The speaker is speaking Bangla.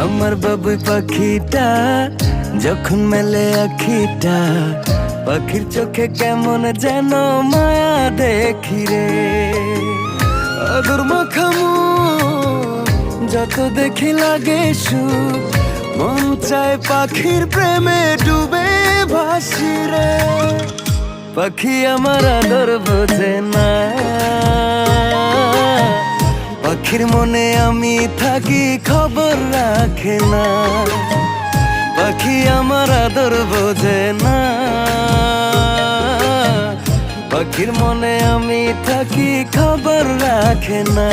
আমার বাবুই পাখিটা যখন মেলে আখিটা, পাখির চোখে কেমন যেন মায়া দেখি রে। আদর মাখামু যত দেখি লাগে সুখ, মন চায় পাখির প্রেমে ডুবে ভাসি রে। পাখি আমার আদর বোঝে না, পাখির মনে আমি থাকি খবর রাখে না। পাখি আমার আদর বোঝে না, পাখির মনে আমি থাকি খবর রাখে না।